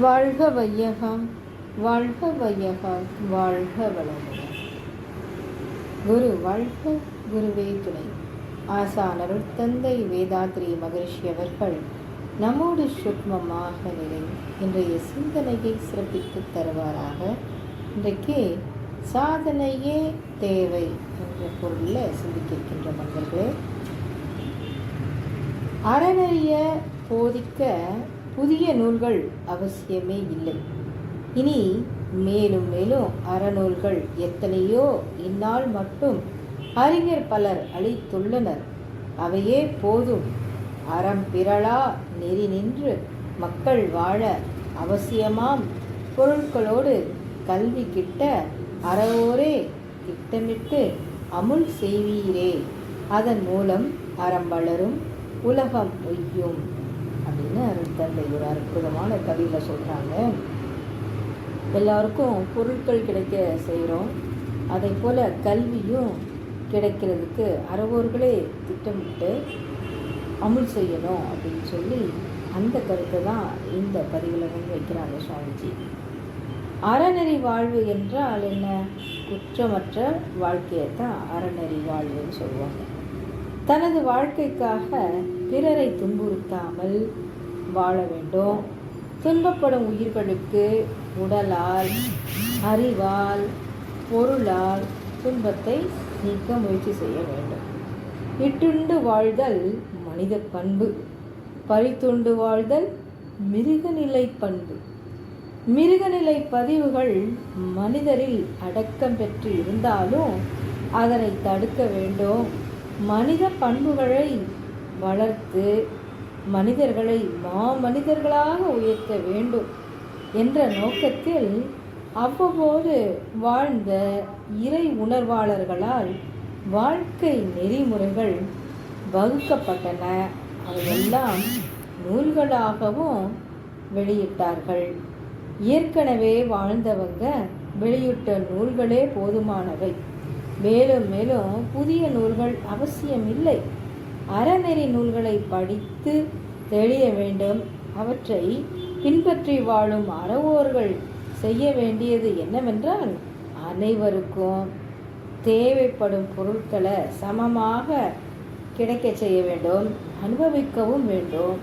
வாழ்க வையகம், வாழ்க வையகம், வாழ்க வளமுடன். குரு வாழ்க, குருவே துணை. ஆசானருள் தந்தை வேதாத்ரி மகரிஷி அவர்கள் நம்மோடு சுக்மமாக நிலை இன்றைய சிந்தனையை சிறப்பித்து தருவாராக. இன்றைக்கு சாதனையே தேவை என்ற பொருளில் சிந்திக்கின்ற மனிதர்களே, அறநெறிய போதிக்க புதிய நூல்கள் அவசியமே இல்லை. இனி மேலும் மேலும் அறநூல்கள் எத்தனையோ இந்நாள் மட்டும் அறிஞர் பலர் அளித்துள்ளனர். அவையே போதும். அறம் பிறழா நெறி நின்று மக்கள் வாழ அவசியமாம் பொருட்களோடு கல்வி கிட்ட அறவோரே திட்டமிட்டு அமுல் செய்வீரே. அதன் மூலம் அறம் வளரும், உலகம் ஒய்யும் அப்படின்னு அருட்தந்தை ஒரு அற்புதமான கவியில் சொல்கிறாங்க. எல்லாருக்கும் பொருட்கள் கிடைக்க செய்கிறோம், அதை போல் கல்வியும் கிடைக்கிறதுக்கு அறவோர்களே திட்டமிட்டு அமுல் செய்யணும் அப்படின்னு சொல்லி அந்த கருத்தை தான் இந்த பதிவில் வைக்கிறாங்க சுவாமிஜி. அறநெறி வாழ்வு என்றால் என்ன? குற்றமற்ற வாழ்க்கையை தான் அறநெறி வாழ்வுன்னு சொல்லுவாங்க. தனது வாழ்க்கைக்காக பிறரை துன்புறுத்தாமல் வாழ வேண்டும். துன்பப்படும் உயிர்களுக்கு உடலால், அறிவால், பொருளால் துன்பத்தை நீக்க முயற்சி செய்ய வேண்டும். இட்டுண்டு வாழ்தல் மனித பண்பு, பறித்துண்டு வாழ்தல் மிருகநிலை பண்பு. மிருகநிலை பதிவுகள் மனிதரில் அடக்கம் பெற்று இருந்தாலும் அதனை தடுக்க வேண்டும். மனித பண்புகளை வளர்த்து மனிதர்களை மாமனிதர்களாக உயர்த்த வேண்டும் என்ற நோக்கத்தில் அவ்வப்போது வாழ்ந்த இறை உணர்வாளர்களால் வாழ்க்கை நெறிமுறைகள் வகுக்கப்பட்டன. அவையெல்லாம் நூல்களாகவும் வெளியிட்டார்கள். ஏற்கனவே வாழ்ந்தவங்க வெளியிட்ட நூல்களே போதுமானவை. மேலும் மேலும் புதிய நூல்கள் அவசியமில்லை. அறநெறி நூல்களை படித்து தெளிய வேண்டும். அவற்றை பின்பற்றி வாழும் அறவோர்கள் செய்ய வேண்டியது என்னவென்றால், அனைவருக்கும் தேவைப்படும் பொருட்களை சமமாக கிடைக்க செய்ய வேண்டும், அனுபவிக்கவும் வேண்டும்.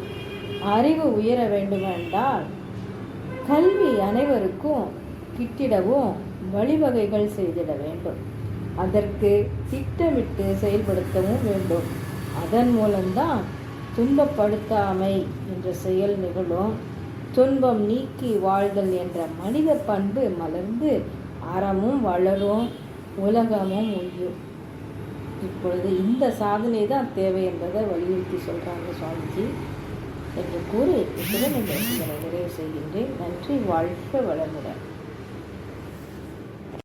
அறிவு உயர வேண்டுமென்றால் கல்வி அனைவருக்கும் கிட்டிடவும் வழிவகைகள் செய்திட வேண்டும். அதற்கு திட்டமிட்டு செயல்படுத்தவும் வேண்டும். அதன் மூலம்தான் துன்பப்படுத்தாமை என்ற செயல் நிகழும். துன்பம் நீக்கி வாழ்தல் என்ற மனித பண்பு மலர்ந்து அறமும் வளரும், உலகமும் ஒய்யும். இப்பொழுது இந்த சாதனை தான் தேவை என்பதை வலியுறுத்தி சொல்கிறாங்க சுவாமிஜி என்று கூறி இத்துடன் இந்த நிறைவு செய்கின்றேன். நன்றி. வாழ்க வளமுடன்.